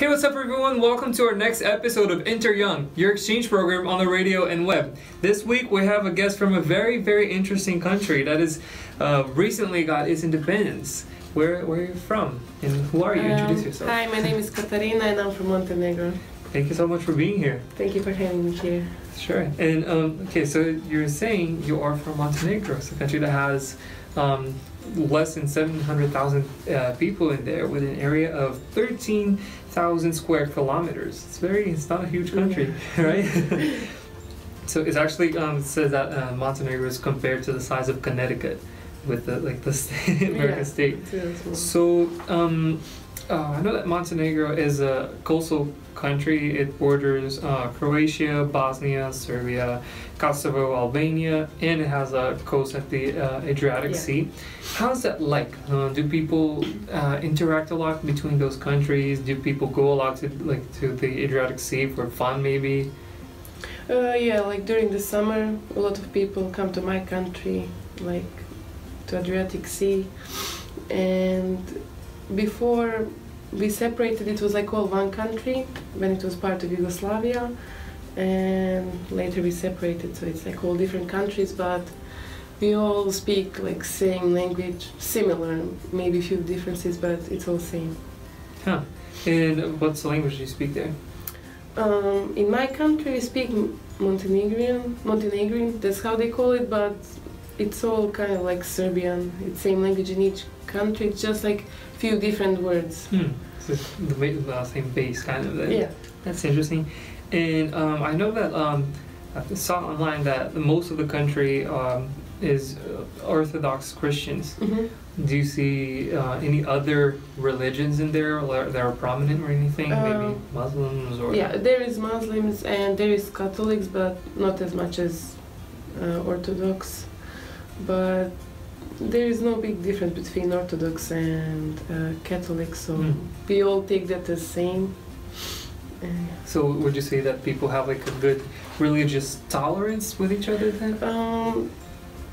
Hey, what's up everyone? Welcome to our next episode of InterJovem, your exchange program on the radio and web. This week we have a guest from a very, very interesting country that is recently got its independence. Where are you from and who are you? Introduce yourself. Hi, my name is Katarina and I'm from Montenegro. Thank you so much for being here. Thank you for having me here. Sure. And okay, so you're saying you are from Montenegro. It's a country that has less than 700,000 people in there with an area of 13,000 square kilometers. It's not a huge country, right? So it's actually it says that Montenegro is compared to the size of Connecticut with the state, American state. So I know that Montenegro is a coastal country. It borders Croatia, Bosnia, Serbia, Kosovo, Albania, and it has a coast at the Adriatic Sea. How's that like? Do people interact a lot between those countries? Do people go a lot to the Adriatic Sea for fun, maybe? Yeah, like during the summer, a lot of people come to my country, like to Adriatic Sea, and before we separated, it was like all one country when it was part of Yugoslavia, and later we separated, so it's like all different countries, but we all speak like same language, similar, maybe a few differences, but it's all same. Huh. And what's the language you speak there? In my country we speak Montenegrin, that's how they call it, but it's all kind of like Serbian. It's same language in each country, it's just like few different words. So the same base kind of then. Yeah. That's interesting. And I know that I saw online that most of the country is Orthodox Christians. Do you see any other religions in there that are prominent or anything? Maybe Muslims or... Yeah, there is Muslims and there is Catholics, but not as much as Orthodox. But there is no big difference between Orthodox and Catholic, so we all take that as same. So would you say that people have like a good religious tolerance with each other then?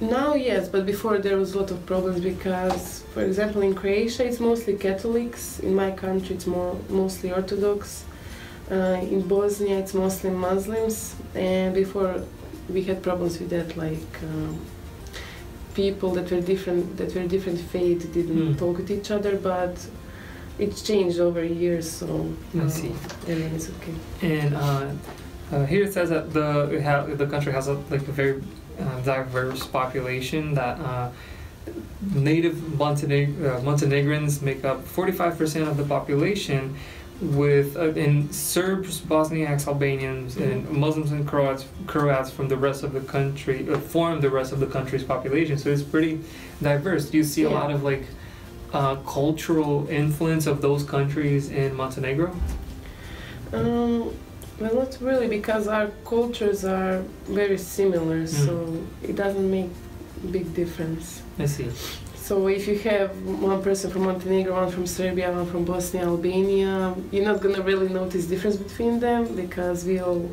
Now yes, but before there was a lot of problems because, for example, in Croatia it's mostly Catholics, in my country it's mostly Orthodox, in Bosnia it's mostly Muslims, and before we had problems with that, like people that were different faith didn't talk with each other, but it's changed over years, so I see. Everything is okay. And here it says that the country has a very diverse population. That native Montenegrins make up 45% of the population, with in Serbs, Bosniaks, Albanians, and Muslims and Croats from the rest of the country form the rest of the country's population. So it's pretty diverse. Do you see a lot of like cultural influence of those countries in Montenegro? Well, not really, because our cultures are very similar, so it doesn't make big difference. I see. So if you have one person from Montenegro, one from Serbia, one from Bosnia, Albania, you're not gonna really notice difference between them because we all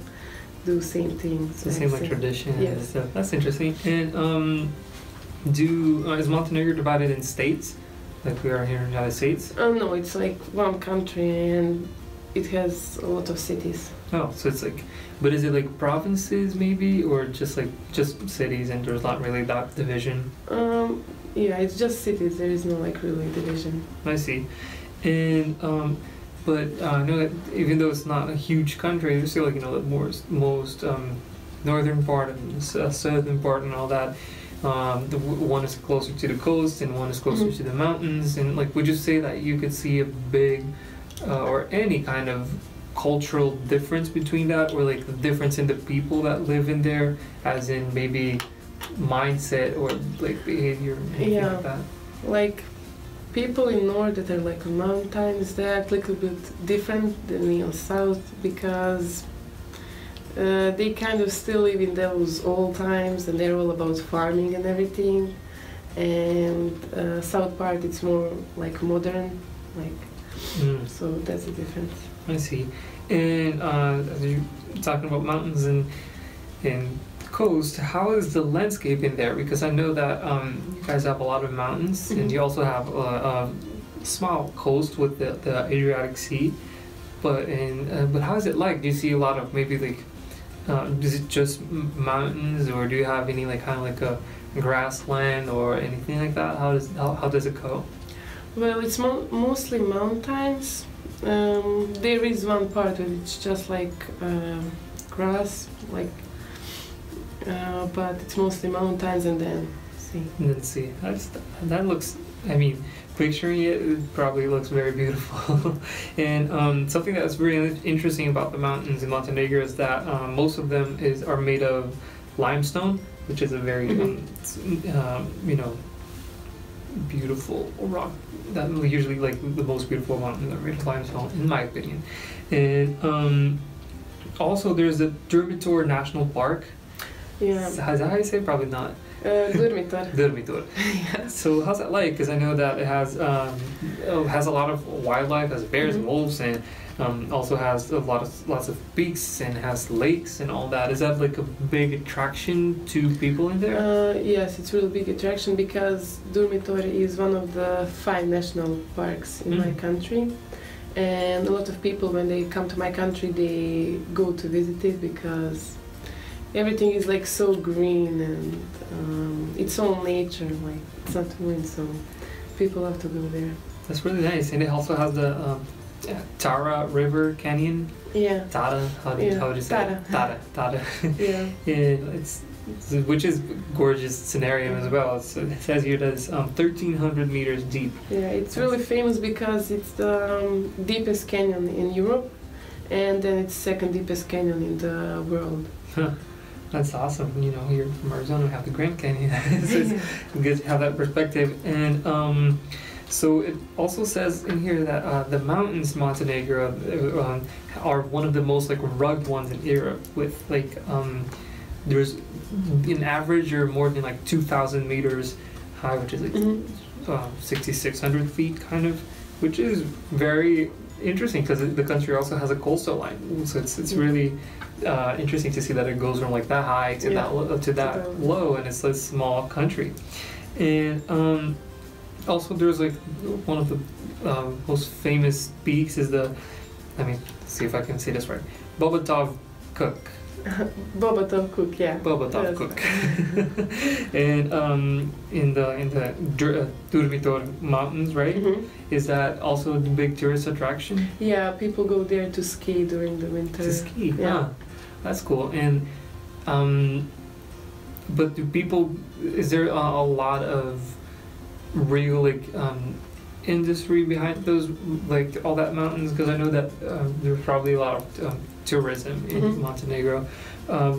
do same things. The same like tradition and yes. stuff. That's interesting. And is Montenegro divided in states, like we are here in the United States? No, it's like one country and it has a lot of cities. Oh, so it's like, but is it like provinces maybe, or just cities, and there's not really that division? Yeah, it's just cities. There is no like really division. I see. And but I know that even though it's not a huge country, there's still like the most northern part and southern part and all that. One is closer to the coast and one is closer to the mountains. And like, would you say that you could see a big or any kind of cultural difference between that, or like the difference in the people that live in there, as in maybe mindset or like behavior, anything like that? Like people in north that are like on mountains, they act a little bit different than me on south because they kind of still live in those old times and they're all about farming and everything. And south part it's more like modern, like so that's the difference. I see. And as you're talking about mountains and coast, how is the landscape in there? Because I know that you guys have a lot of mountains, and you also have a small coast with the Adriatic Sea. but how is it like? Do you see a lot of maybe like is it just mountains, or do you have any like kind of like a grassland or anything like that? How does it go? Well, it's mostly mountains. There is one part where it's just like grass, like, but it's mostly mountains and then sea. And then sea. That looks. I mean, picturing it, it probably looks very beautiful. And something that's really interesting about the mountains in Montenegro is that most of them are made of limestone, which is a very you know, beautiful rock. That usually like the most beautiful mountains are made of limestone, in my opinion. And also there's the Durmitor National Park. Yeah. Is that how you say it? Probably not. Durmitor. Durmitor. Yeah. So how's that like? Because I know that it has a lot of wildlife, has bears and wolves, and also has lots of peaks and has lakes and all that. Is that like a big attraction to people in there? Yes, it's a really big attraction because Durmitor is one of the 5 national parks in my country. And a lot of people, when they come to my country, they go to visit it because everything is like so green and it's all nature, like it's not wind, so people have to go there. That's really nice. And it also has the Tara River Canyon. Yeah. Tara, how do you say it? Tara. Yeah. Yeah, which is gorgeous scenario as well. It says here that it's 1,300 meters deep. Yeah, it's really famous because it's the deepest canyon in Europe, and then it's second deepest canyon in the world. That's awesome. You know, here from Arizona, we have the Grand Canyon. So it's good to have that perspective. And so it also says in here that the mountains in Montenegro are one of the most like rugged ones in Europe. With like there's an average or more than like 2,000 meters high, which is like 6,600 feet, kind of, which is very interesting because the country also has a coastal line. So it's really interesting to see that it goes from like that high to that low, and it's a small country. And also there's like one of the most famous peaks is let's see if I can say this right, Bobatov Cook. Bobatov Cook, yeah. Bobatov Cook. And in the Durmitor Mountains, right? Is that also the big tourist attraction? Yeah, people go there to ski during the winter. To ski, yeah. That's cool. And but is there a lot of real like industry behind those, like all that mountains? Because I know that there's probably a lot of tourism in Montenegro.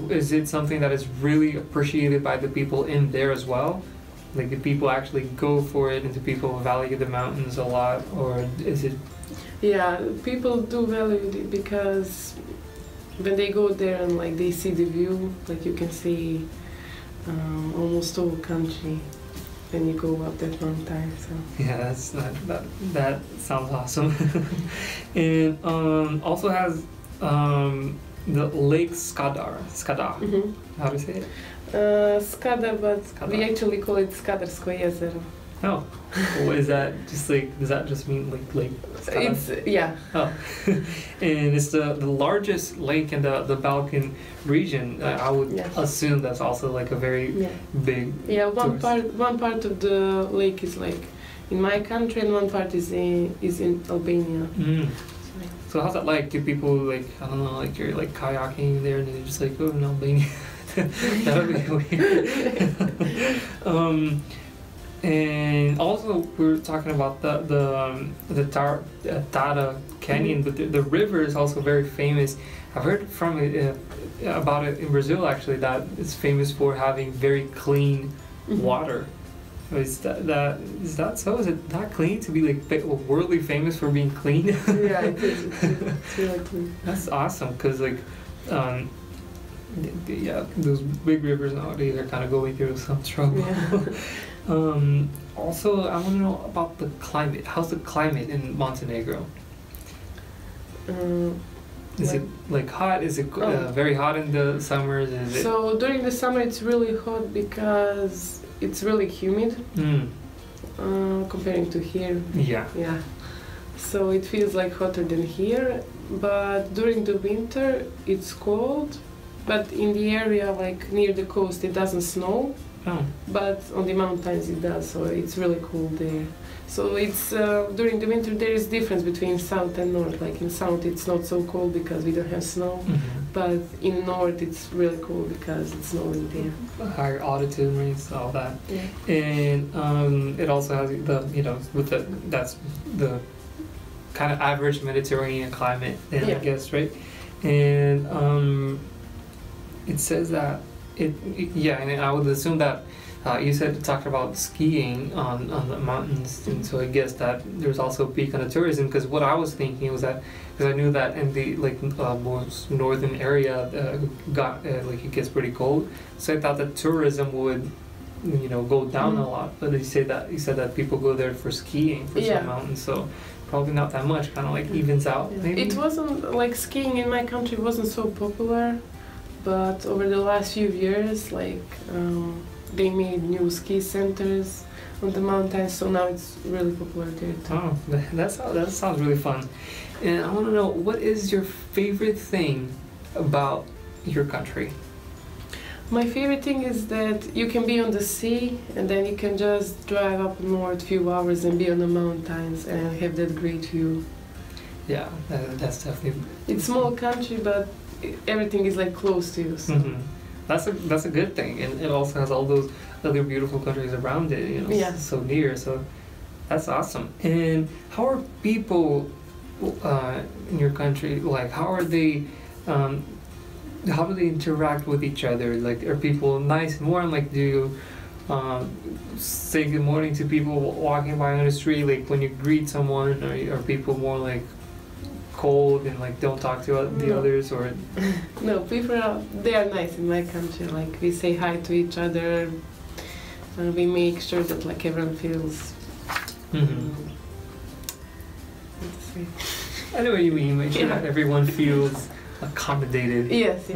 Is it something that is really appreciated by the people in there as well? Like, do people actually go for it, and do people value the mountains a lot, or is it? Yeah, people do value it because when they go there and like they see the view, like you can see almost whole country when you go up that mountain. So yeah, that sounds awesome. And also has the Lake Skadar. How do you say it? Skadar, but we actually call it Skadarsko jezero. Oh, what is that? Just like, does that just mean like lake? Skadar? It's yeah. Oh, and it's the largest lake in the Balkan region. I would assume that's also like a very big. Yeah, one part of the lake is like in my country, and one part is in Albania. So how's that like? Do people like, I don't know, like you're like kayaking there and you're just like, oh, in Albania? That would be weird. And also we were talking about the Tara Canyon, but the river is also very famous. I've heard about it in Brazil actually, that it's famous for having very clean water. Is that so? Is it that clean to be like worldly famous for being clean? Yeah, it is. It's really clean. That's awesome, because like, those big rivers nowadays are kind of going through some trouble. Yeah. Also, I want to know about the climate. How's the climate in Montenegro? Is it like hot? Is it very hot in the summers? So during the summer it's really hot because it's really humid comparing to here. Yeah. Yeah. so it feels like hotter than here. But during the winter, it's cold. But in the area like near the coast, it doesn't snow. Oh. But on the mountains, it does. So it's really cold there. So it's during the winter there is difference between south and north. Like in south, it's not so cold because we don't have snow. But in north, it's really cool because it's snowing there. Higher altitude rates, all that. Yeah. And it also has that's the kind of average Mediterranean climate, then, Yeah. I guess, right? And it says that and I would assume that you talked about skiing on the mountains, and so I guess that there's also a peak on the tourism. Because what I was thinking was that, because I knew that in the most northern area it gets pretty cold, so I thought that tourism would go down a lot. But you said that people go there for skiing for some mountains, so probably not that much. Kind of like evens out. Yeah. Maybe It wasn't like skiing in my country wasn't so popular, but over the last few years, they made new ski centers on the mountains, so now it's really popular there too. Oh, that sounds really fun. And I want to know, what is your favorite thing about your country? My favorite thing is that you can be on the sea and then you can just drive up north a few hours and be on the mountains and have that great view. Yeah, that's definitely. It's a small country, but everything is like close to you. So. Mm-hmm. That's a good thing, and it also has all those other beautiful countries around it. Yeah. So near. So that's awesome. And how are people in your country? Like, how are they? How do they interact with each other? Like, are people nice and warm? Like, do you say good morning to people walking by on the street? Like, when you greet someone, are people more like cold and like don't talk to the others, or? No, people they are nice in my country. Like, we say hi to each other, and we make sure that like everyone feels. Let's see. I know what you mean. Make sure that everyone feels accommodated. Yes.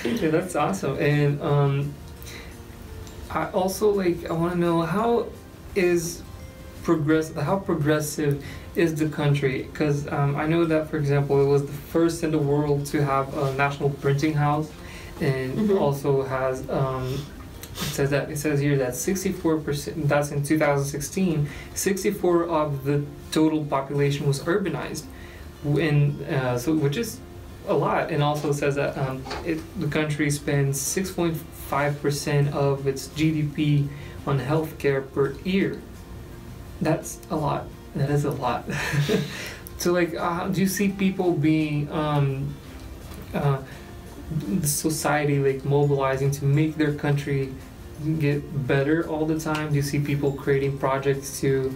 Yeah, that's awesome. And I also I want to know how progressive is the country, because I know that, for example, it was the first in the world to have a national printing house, and also has it says here that 64%, that's in 2016, 64 of the total population was urbanized, and so which is a lot. And also says that the country spends 6.5% of its GDP on healthcare per year. That's a lot. That is a lot. So, do you see people being, the society mobilizing to make their country get better all the time? Do you see people creating projects to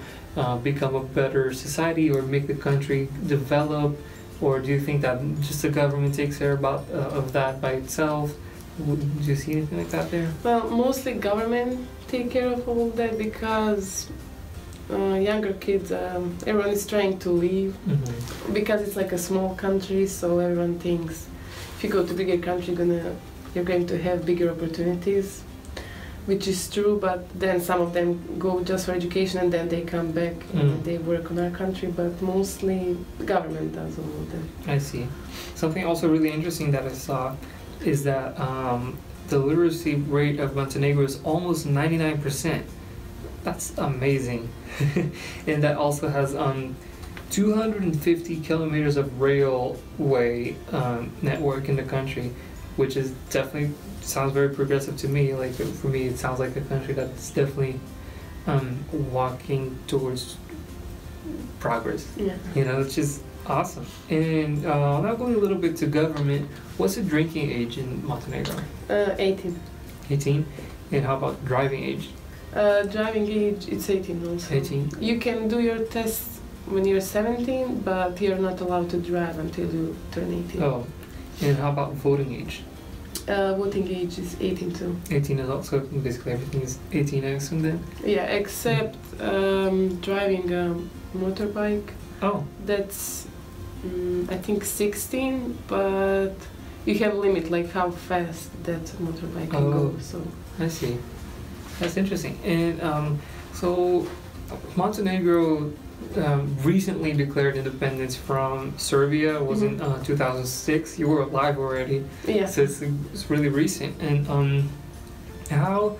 become a better society or make the country develop? Or do you think that just the government takes care of that by itself? Do you see anything like that there? Well, mostly government take care of all that, because younger kids, everyone is trying to leave, because it's like a small country, so everyone thinks if you go to bigger country, you're going to have bigger opportunities, which is true. But then some of them go just for education and then they come back and they work on our country. But mostly the government does all of that. I see. Something also really interesting that I saw is that the literacy rate of Montenegro is almost 99%. That's amazing. And that also has 250 kilometers of railway network in the country, which is definitely sounds very progressive to me. Like, for me, it sounds like a country that's definitely walking towards progress. Yeah. Which is awesome. And now going a little bit to government, what's the drinking age in Montenegro? 18. 18? And how about driving age? Driving age, it's 18 also. 18? You can do your test when you're 17, but you're not allowed to drive until you turn 18. Oh, and how about voting age? Voting age is 18 too. 18 is also, basically everything is 18, I assume then? Yeah, except driving a motorbike. Oh. That's, I think 16, but you have a limit, like how fast that motorbike can go. So. I see. That's interesting. And so Montenegro recently declared independence from Serbia. It was in 2006. You were alive already. Yeah. So it's really recent. And how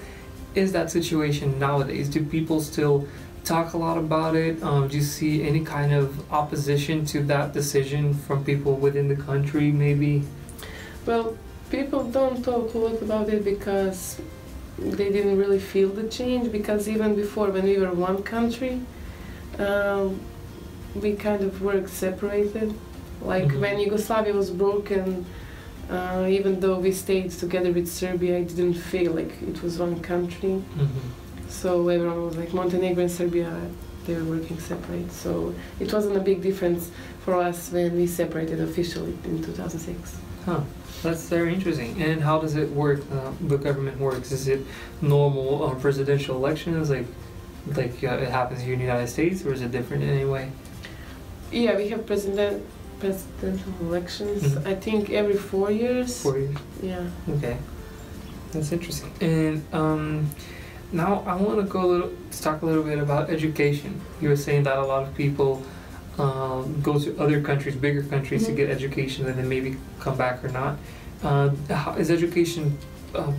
is that situation nowadays? Do people still talk a lot about it? Do you see any kind of opposition to that decision from people within the country, maybe? Well, people don't talk a lot about it because they didn't really feel the change, because even before, when we were one country, we kind of were separated. Like when Yugoslavia was broken, even though we stayed together with Serbia, it didn't feel like it was one country. So everyone was like, Montenegro and Serbia, they were working separate. So it wasn't a big difference for us when we separated officially in 2006. Huh. That's very interesting. And how does it work? The government works? Is it normal presidential elections, like it happens here in the United States, or is it different in any way? Yeah, we have presidential elections. I think every 4 years. 4 years. Yeah. Okay, that's interesting. And now I want to talk a little bit about education. You were saying that a lot of people go to other countries, bigger countries, to get education, and then maybe come back or not. Is education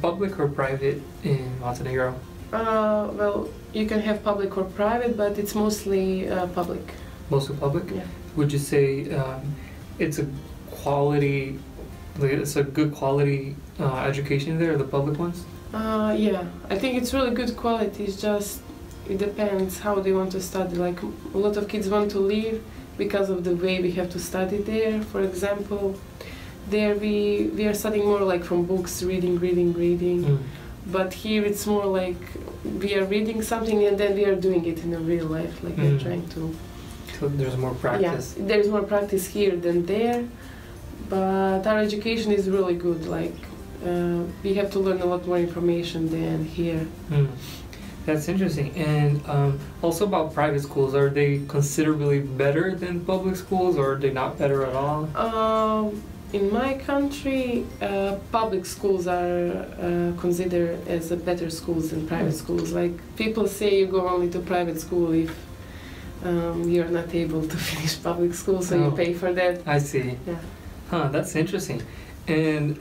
public or private in Montenegro? Well, you can have public or private, but it's mostly public. Mostly public? Yeah. Would you say it's a quality, like it's a good quality education there, the public ones? Yeah, I think it's really good quality. It's just, it depends how they want to study. Like a lot of kids want to leave because of the way we have to study there. For example, there we are studying more like from books, reading. But here it's more like we are reading something and then we are doing it in a real life, like we're trying to. So there's more practice. Yeah, there's more practice here than there, but our education is really good. Like we have to learn a lot more information than here. That's interesting. And also about private schools, are they considerably better than public schools, or are they not better at all? In my country, public schools are considered as better schools than private schools. Like people say, you go only to private school if you're not able to finish public school, so you pay for that. I see. Yeah. Huh, that's interesting. And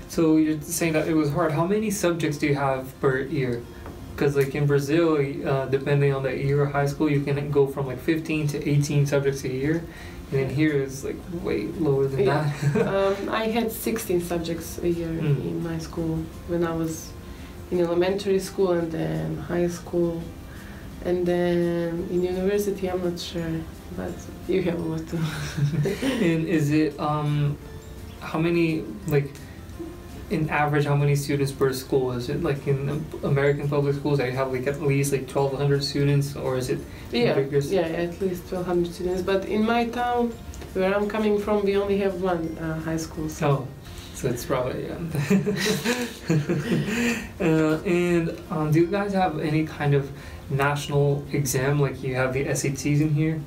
so you're saying that it was hard. How many subjects do you have per year? Because like in Brazil, depending on the year of high school, you can go from like 15 to 18 subjects a year. And then here is like way lower than that. I had 16 subjects a year in my school when I was in elementary school and then high school. And then in university, I'm not sure, but you have a lot too. And is it, how many, like, in average, how many students per school? Is it like in American public schools that you have like at least like 1,200 students, or is it bigger? Yeah, at least 1,200 students. But in my town, where I'm coming from, we only have one high school. So. So it's probably, and do you guys have any kind of national exam, like you have the SATs in here?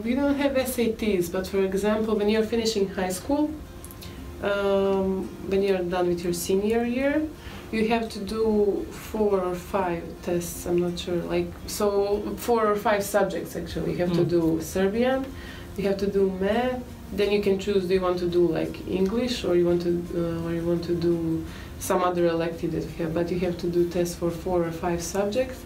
We don't have SATs, but for example, when you're finishing high school, when you're done with your senior year, you have to do 4 or 5 tests, I'm not sure, like, so 4 or 5 subjects actually. You have to do Serbian, you have to do math, then you can choose, do you want to do like English, or you want to do some other elective that you have, but you have to do tests for 4 or 5 subjects.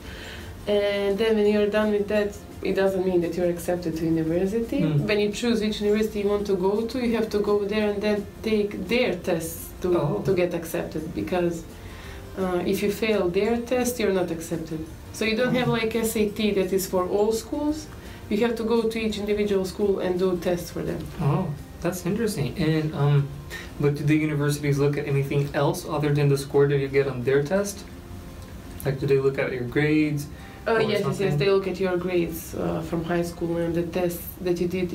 And then when you're done with that, it doesn't mean that you're accepted to university. When you choose which university you want to go to, you have to go there and then take their tests to get accepted, because if you fail their test, you're not accepted. So you don't have like SAT that is for all schools. You have to go to each individual school and do tests for them. Oh, that's interesting. And but do the universities look at anything else other than the score that you get on their test? Like, do they look at your grades? Yes, they look at your grades from high school and the tests that you did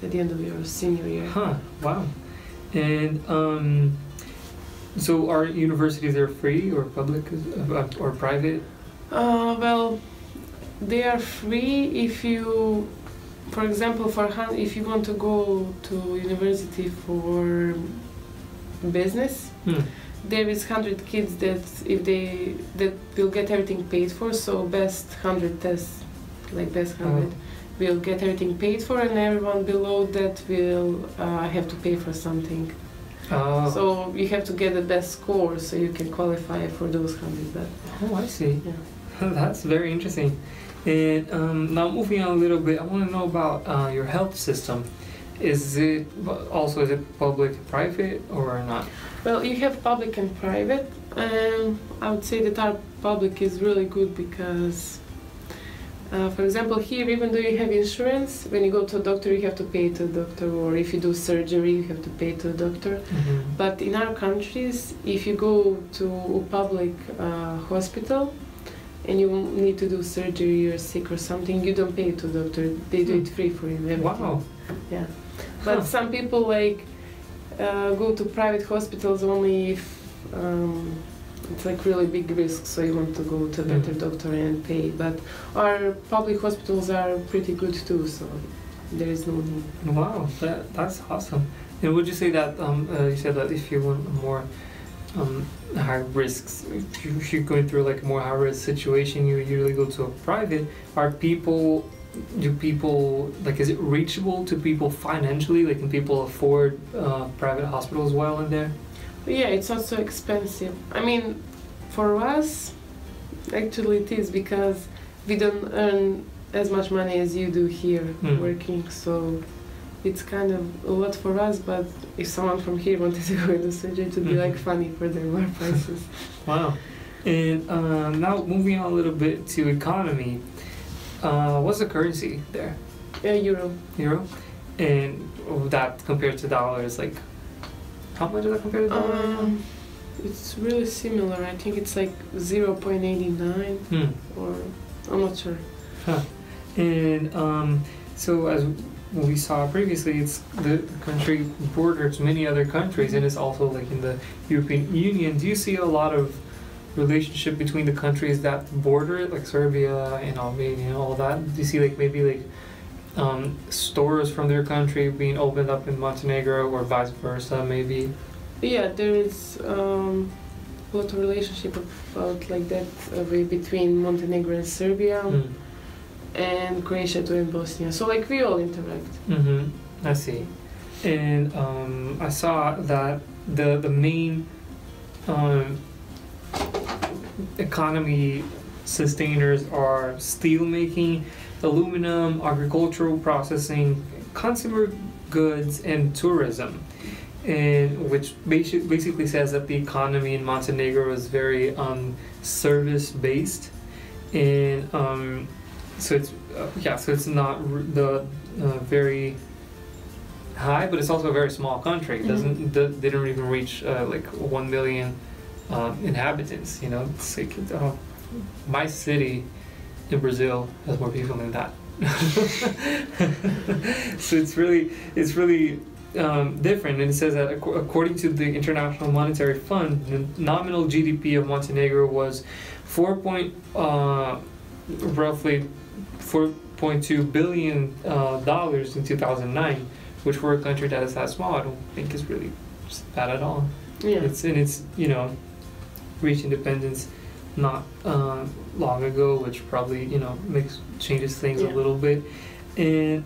at the end of your senior year. Huh, wow. And so are universities there free or public or private? Well, they are free if you, for example, if you want to go to university for business, there is 100 kids that will get everything paid for, so best 100 tests like best 100, will get everything paid for, and everyone below that will have to pay for something. Oh. So you have to get the best score so you can qualify for those 100. But Oh, I see. yeah. That's very interesting. And now moving on a little bit, I want to know about your health system. Is it public, private, or not? Well, you have public and private, and I would say that our public is really good because, for example, here, even though you have insurance, when you go to a doctor, you have to pay to a doctor, or if you do surgery, you have to pay to a doctor. Mm-hmm. But in our countries, if you go to a public hospital and you need to do surgery or sick or something, you don't pay to a doctor. They do it free for you. Everything. Wow. Yeah. But Huh. some people like go to private hospitals only if it's like really big risk, so you want to go to a better doctor and pay. But our public hospitals are pretty good too, so there is no need. Wow, that's awesome. And would you say that you said that if you want more high risks, if you're going through like a more high risk situation, you usually go to a private. Do people, like, is it reachable to people financially? Like, can people afford private hospitals while in there? But yeah, it's not so expensive. I mean, for us, actually it is, because we don't earn as much money as you do here working, so it's kind of a lot for us. But if someone from here wanted to go into surgery, it would be like funny for them, our prices. Wow. And now moving on a little bit to economy. What's the currency there? Euro. Euro? And that compared to dollars, like, how much is that compared to dollars? It's really similar. I think it's like 0.89 or I'm not sure. Huh. And so as we saw previously, it's the country borders many other countries, and it's also like in the European Union. Do you see a lot of relationship between the countries that border it, like Serbia and Albania and all that? Do you see like maybe like stores from their country being opened up in Montenegro, or vice versa maybe? Yeah, there is a lot of relationship about like that between Montenegro and Serbia, and Croatia too, and Bosnia. So like we all interact. Mm-hmm. I see. And I saw that the main economy sustainers are steel making, aluminum, agricultural processing, consumer goods, and tourism. And which basically says that the economy in Montenegro is very service based, and so it's not the very high, but it's also a very small country. It they don't even reach like 1 million inhabitants. You know, it's like my city in Brazil has more people than that. So it's really different. And it says that according to the International Monetary Fund, the nominal GDP of Montenegro was roughly $4.2 billion in 2009, which for a country that is that small, I don't think is really bad at all. Yeah. It's reached independence not long ago, which probably changes things a little bit, and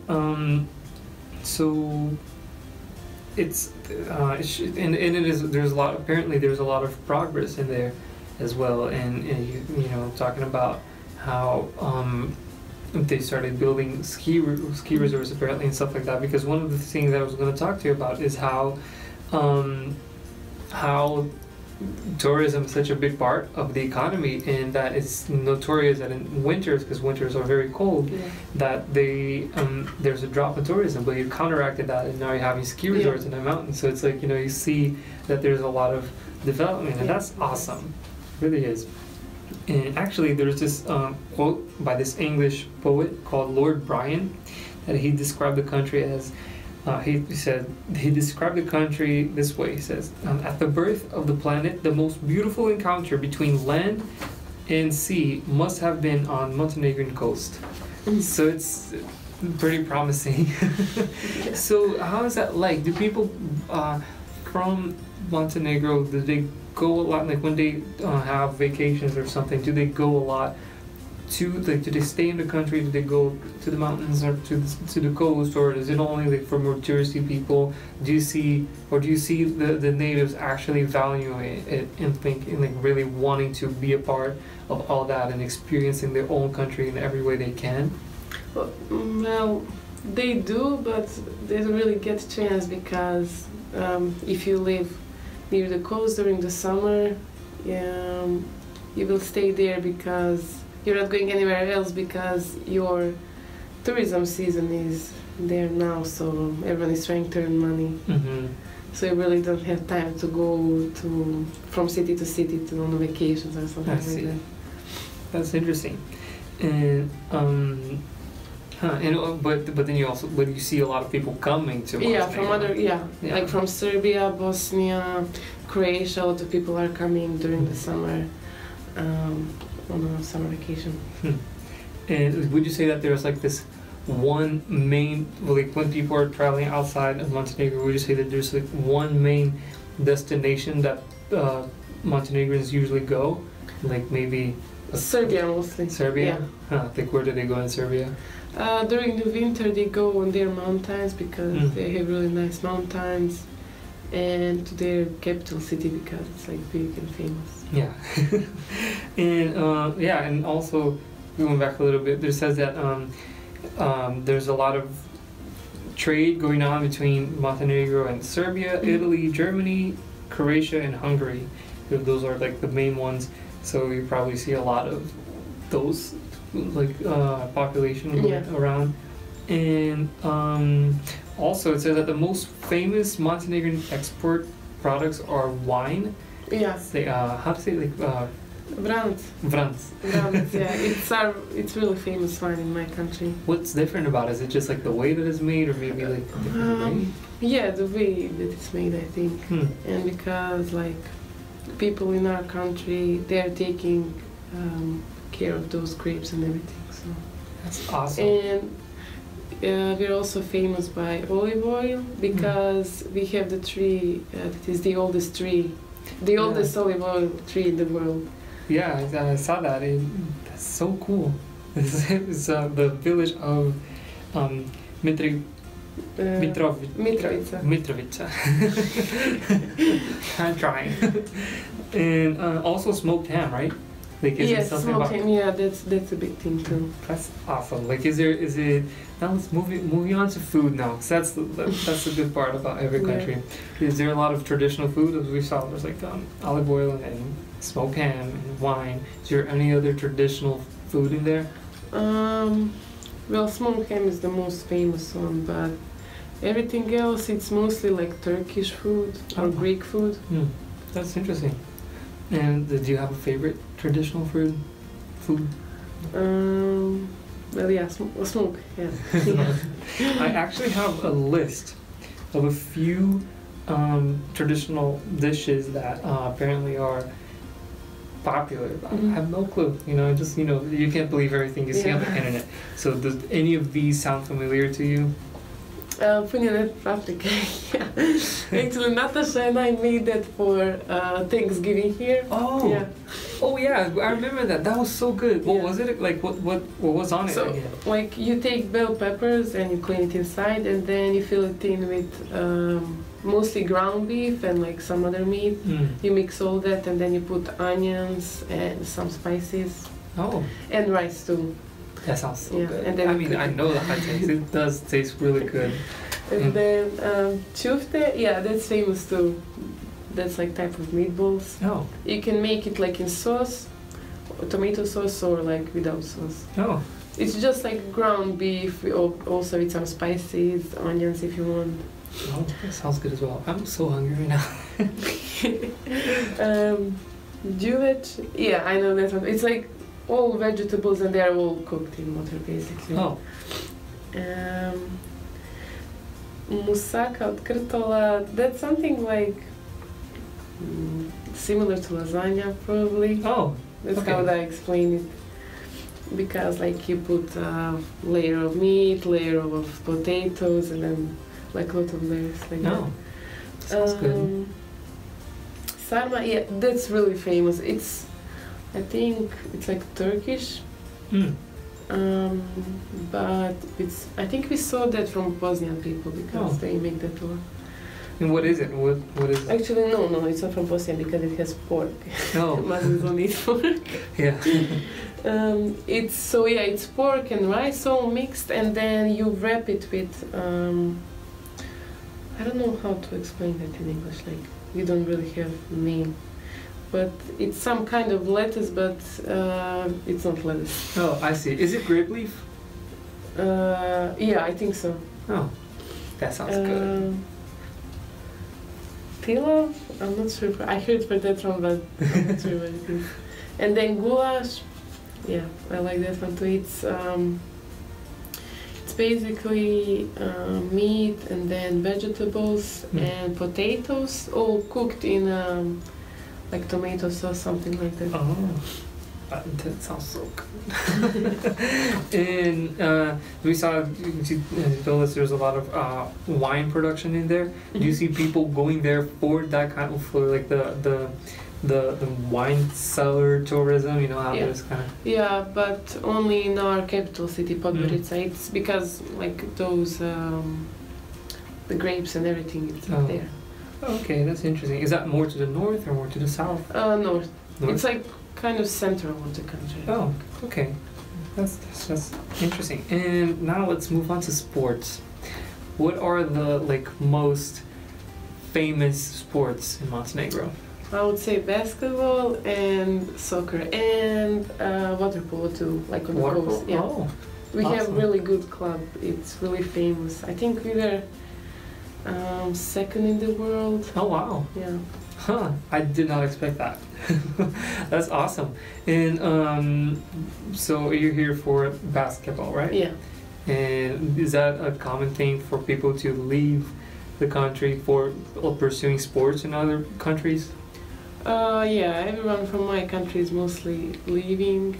so it's and it is, there's a lot, apparently there's a lot of progress in there as well, and talking about how they started building ski resorts apparently and stuff like that, because one of the things that I was going to talk to you about is how tourism is such a big part of the economy, and that it's notorious that in winters, because winters are very cold, that there's a drop in tourism, but you counteracted that, and now you're having ski resorts in the mountains. So it's like, you see that there's a lot of development, and that's awesome. It really is. And actually there's this quote by this English poet called Lord Byron, that he described the country as he described the country this way. He says, at the birth of the planet, the most beautiful encounter between land and sea must have been on Montenegrin coast. So it's pretty promising. So how is that like? Do people from Montenegro, do they go a lot, like when they have vacations or something, do they go a lot do they stay in the country? Do they go to the mountains or to the coast, or is it only like for more touristy people? Do you see the natives actually valuing it and thinking like really wanting to be a part of all that and experiencing their own country in every way they can? Well, they do, but they don't really get a chance because if you live near the coast during the summer, you will stay there because you're not going anywhere else because your tourism season is there now, so everyone is trying to earn money. Mm-hmm. So you really don't have time to go from city to city to on vacations or something like that. That's interesting. And but then you see a lot of people coming to Montenegro. Yeah, from like from Serbia, Bosnia, Croatia. A lot of people are coming during the summer on a summer vacation. And would you say that there's like this one main, like when people are traveling outside of Montenegro, would you say that there's like one main destination that Montenegrins usually go? Like maybe Serbia mostly. Serbia? Yeah. Like where do they go in Serbia? During the winter they go on their mountains because they have really nice mountains, and to their capital city because it's like big and famous. Yeah. And also going back a little bit, there says that there's a lot of trade going on between Montenegro and Serbia, Italy, Germany, Croatia, and Hungary. Those are like the main ones. So you probably see a lot of those like population around. And also it says that the most famous Montenegrin export products are wine. Yeah. How to say like Vranac. Vranac, yeah. It's really famous wine in my country. What's different about it? Is it just like the way that it's made, or maybe like a different way? Yeah, the way that it's made, I think. And because like people in our country, they're taking care of those grapes and everything. So that's awesome. And we're also famous by olive oil because we have the tree that is the oldest tree, the oldest olive oil tree in the world. Yeah, I saw that. That's so cool. It's the village of Mitrovica. I'm trying. And also smoked ham, right? Like, yes, smoked ham. Yeah, that's a big thing too. That's awesome. Like, is it? Now let's moving on to food now. 'Cause that's the good part about every country. Yeah. Is there a lot of traditional food? As we saw, there's like olive oil and smoked ham and wine. Is there any other traditional food in there? Well, smoked ham is the most famous one, but everything else, it's mostly like Turkish food or Greek food. That's interesting. And do you have a favorite traditional food? Well, yeah, smoke, yeah. I actually have a list of a few traditional dishes that apparently are popular. I have no clue. Just you can't believe everything you see on the internet. So does any of these sound familiar to you? Punjene paprika. Yeah. Actually, Natasha and I made that for Thanksgiving here. Oh. Yeah. Oh yeah, I remember that. That was so good. What was it like? What was on it? So, like, you take bell peppers and you clean it inside, and then you fill it in with mostly ground beef and like some other meat. You mix all that, and then you put onions and some spices. Oh. And rice too. That sounds so good. And then I know that it does taste really good. And then chufte, that's famous too. That's like type of meatballs. Oh. You can make it like in sauce, tomato sauce, or like without sauce. Oh. It's just like ground beef, also with some spices, onions if you want. Oh, that sounds good as well. I'm so hungry right now. Juvet, I know that one. It's like all vegetables and they're all cooked in water basically. Oh. Moussaka od krtola, that's something like similar to lasagna probably. Oh. That's how I explain it. Because like you put a layer of meat, layer of potatoes, and then like a lot of layers like that. Sounds good. Sarma, that's really famous. I think it's like Turkish, Mm. But I think we saw that from Bosnian people because they make that a lot. And what is it? What is it? Actually, no, it's not from Bosnia because it has pork. Oh. Muslims don't eat pork. Yeah. It's pork and rice all mixed, and then you wrap it with I don't know how to explain that in English. Like we don't really have a name, but it's some kind of lettuce, but it's not lettuce. Oh, I see. Is it grape leaf? Yeah, I think so. Oh, that sounds good. Pilaf? I'm not sure. I heard for that one, but I'm not sure what it is. And then goulash. Yeah, I like that one too. It's basically meat and then vegetables and potatoes, all cooked in like tomato sauce, something like that. Oh, that sounds so good. And we saw, you told us there's a lot of wine production in there. Do you see people going there for that kind of, for like the wine cellar tourism? You know how there's kind of. Yeah, but only in our capital city, Podgorica. It's because like those the grapes and everything, it's not there. Okay, that's interesting. Is that more to the north or more to the south? North. It's like kind of central of the country. Oh, okay. That's interesting. And now let's move on to sports. What are the like most famous sports in Montenegro? I would say basketball and soccer and water polo too, like on the coast. Yeah. Oh, we awesome. have really good club. It's really famous. I think we were second in the world. Oh wow. Yeah. Huh, I did not expect that. That's awesome. And so you're here for basketball, right? Yeah. And is that a common thing for people to leave the country for pursuing sports in other countries? Yeah, everyone from my country is mostly leaving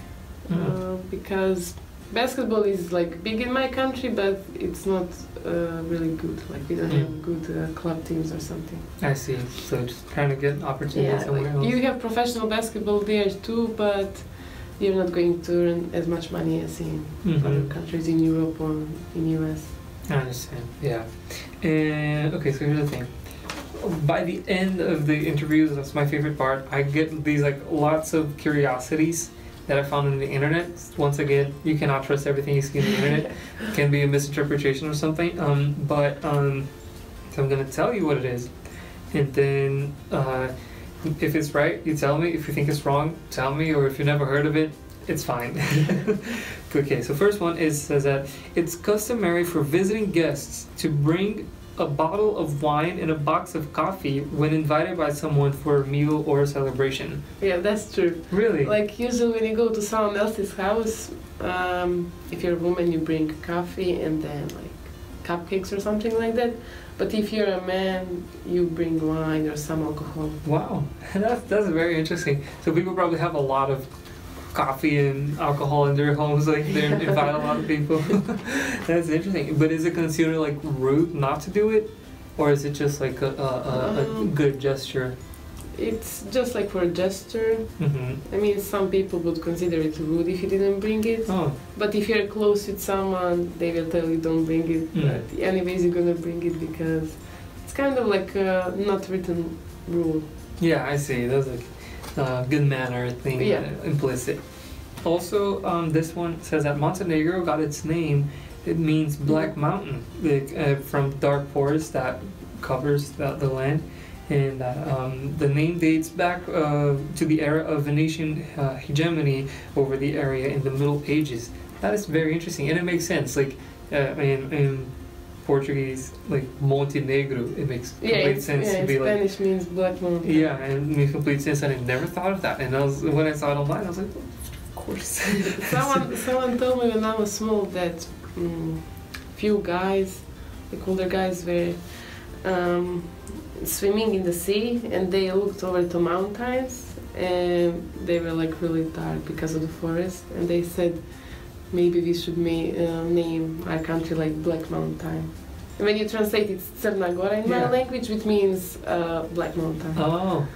because basketball is like big in my country, but it's not really good. Like we don't have good club teams or something. I see. So just trying to get opportunities somewhere else. You have professional basketball there too, but you're not going to earn as much money as in other countries in Europe or in US. I understand. Yeah. And okay, so here's the thing. By the end of the interviews, that's my favorite part. I get these like lots of curiosities that I found on the internet. Once again, you cannot trust everything you see on the internet. It can be a misinterpretation or something. So I'm gonna tell you what it is, and then if it's right, you tell me. If you think it's wrong, tell me. Or if you never heard of it, it's fine. Okay. So first one says that it's customary for visiting guests to bring a bottle of wine and a box of coffee when invited by someone for a meal or a celebration. Yeah, that's true. Really? Like usually when you go to someone else's house, if you're a woman, you bring coffee and then like cupcakes or something like that. But if you're a man, you bring wine or some alcohol. Wow, that's very interesting. So people probably have a lot of coffee and alcohol in their homes, like they invite a lot of people. That's interesting. But is it considered like rude not to do it, or is it just like a good gesture? It's just like for a gesture. Mm-hmm. I mean, some people would consider it rude if you didn't bring it. Oh. But if you're close with someone, they will tell you don't bring it. But anyways, you're gonna bring it because it's kind of like a not written rule. Yeah, I see. That's like good manner thing, implicit. Also, this one says that Montenegro got its name. It means black mountain, like, from dark forest that covers the land, and the name dates back to the era of Venetian hegemony over the area in the Middle Ages. That is very interesting, and it makes sense. Like in Portuguese, like Montenegro, it makes complete sense to be like. Spanish means black mountain. Yeah, and it makes complete sense, and I never thought of that. And when I saw it online, I was like, of course. someone told me when I was small that few guys, like older guys, were swimming in the sea, and they looked over the mountains, and they were like really dark because of the forest, and they said maybe we should name our country like Black Mountain. And when you translate, it's Crna Gora in my language, which means Black Mountain. Oh,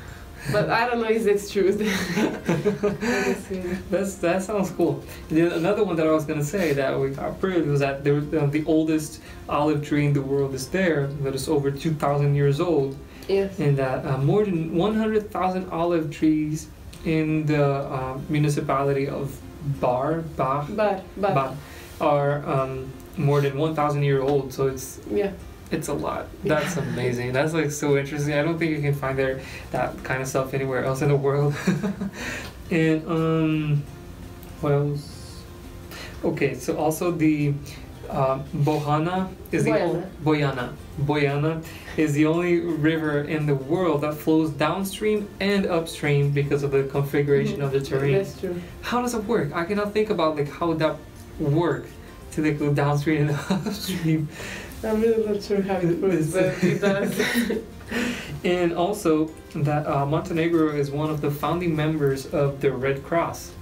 But I don't know if that's true. That sounds cool. Another one that I was gonna say that we got proved was that there, the oldest olive tree in the world is there, that is over 2,000 years old. Yes. And that more than 100,000 olive trees in the municipality of Bar are more than 1,000 years old. So it's a lot. That's amazing. That's like so interesting. I don't think you can find that kind of stuff anywhere else in the world. And what else? Okay, so also the Boyana is the only river in the world that flows downstream and upstream because of the configuration of the terrain. That's true. How does it work? I cannot think about like how that works to like go downstream and upstream. I'm really not sure how it works, but it does. And also that Montenegro is one of the founding members of the Red Cross.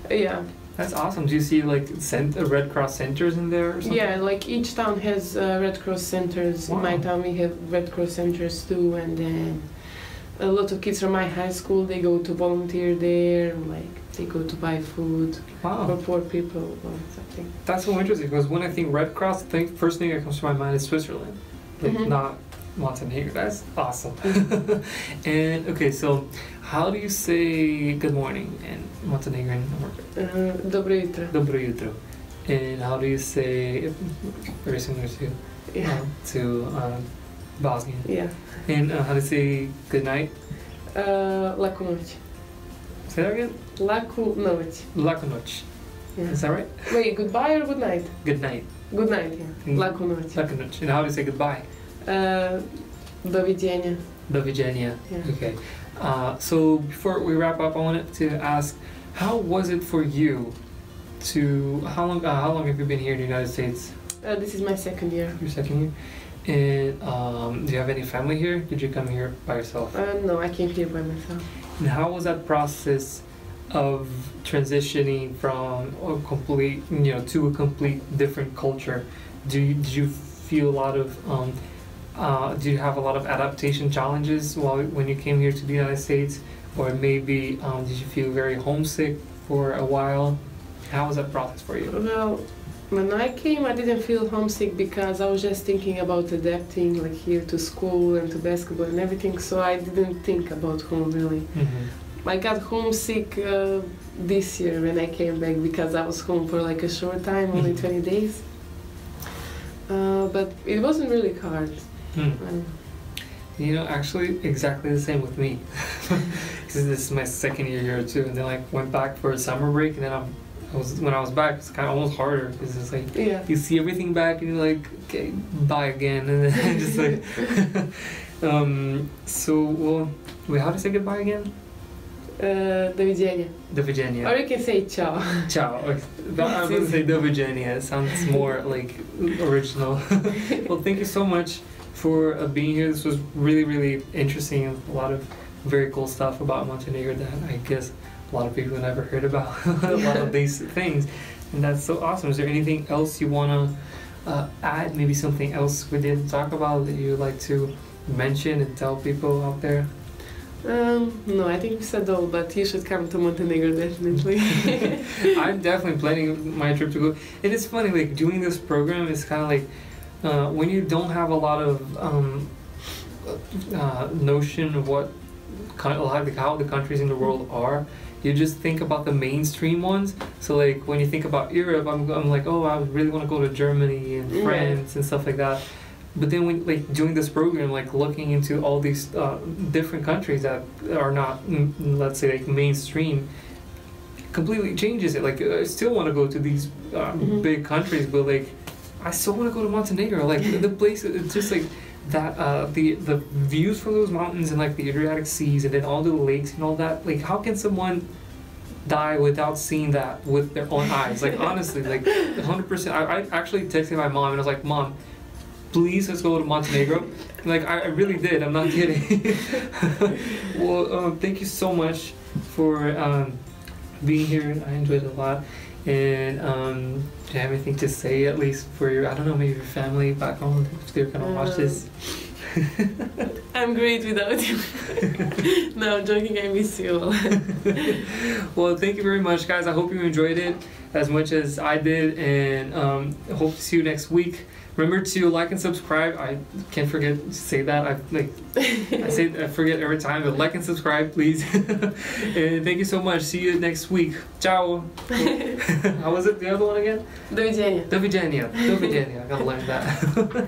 Yeah. That's awesome. Do you see like Red Cross centers in there or something? Yeah, like each town has Red Cross centers. Wow. In my town we have Red Cross centers too, and then a lot of kids from my high school, they go to volunteer there, like they go to buy food for poor people or something. That's so interesting because when I think Red Cross, first thing that comes to my mind is Switzerland, like not Montenegro. That's awesome. And okay, so how do you say good morning in Montenegrin? Dobro jutro. Dobro jutro. And how do you say, very similar to Bosnian? Yeah. And how do you say good night? Laku noć. Say that again? Laku noć. Laku noć. Yeah. Is that right? Wait, goodbye or good night? Good night. Good night, yeah. Laku noć. Laku noć. And how do you say goodbye? Doviđenja. Doviđenja. Yeah. Okay. So before we wrap up, I wanted to ask, how was it for you to, how long have you been here in the United States? This is my second year. Your second year? And do you have any family here? Did you come here by yourself? No, I came here by myself. And how was that process of transitioning from a complete, to a complete different culture? Did you feel a lot of, do you have a lot of adaptation challenges when you came here to the United States? Or maybe did you feel very homesick for a while? How was that process for you? Well, when I came, I didn't feel homesick because I was just thinking about adapting, like here to school and to basketball and everything. So I didn't think about home really. I got homesick this year when I came back because I was home for like a short time, only 20 days. But it wasn't really hard. Actually, exactly the same with me. Because this is my second year here too, and then I went back for a summer break, and then when I was back, it's kind of almost harder because it's like you see everything back, and you're like, okay, bye again, and then just like, wait, how do you say goodbye again? Doviđenja. Doviđenja. Or you can say ciao. Ciao. I would say doviđenja. It sounds more like original. Well, thank you so much for being here. This was really, really interesting, and a lot of very cool stuff about Montenegro that I guess a lot of people have never heard about. A lot of these things, and that's so awesome. Is there anything else you want to add? Maybe something else we didn't talk about that you'd like to mention and tell people out there? No, I think we said all, but you should come to Montenegro definitely. I'm definitely planning my trip to go. It is funny, like doing this program is kind of like when you don't have a lot of notion of what how the countries in the world are, you just think about the mainstream ones. So like when you think about Europe, I'm like, oh, I really want to go to Germany and France and stuff like that. But then when like doing this program, like looking into all these different countries that are not, let's say, like mainstream, completely changes it. Like I still want to go to these big countries, but like I still want to go to Montenegro. Like the place, it's just like that. The views from those mountains and like the Adriatic seas, and then all the lakes and all that. Like how can someone die without seeing that with their own eyes? Like honestly, like 100%. I actually texted my mom and I was like, Mom, please let's go to Montenegro. Like I really did. I'm not kidding. Well, thank you so much for being here. I enjoyed it a lot. And do you have anything to say, at least for your, I don't know, maybe your family back home if they're gonna watch this? I'm great without you. No, I'm joking, I miss you all. Well, thank you very much, guys. I hope you enjoyed it as much as I did, and hope to see you next week. Remember to like and subscribe. I can't forget to say that. I forget every time, but like and subscribe, please. And thank you so much. See you next week. Ciao. How was it? The other one again? До видения. До видения. До видения. I gotta learn that.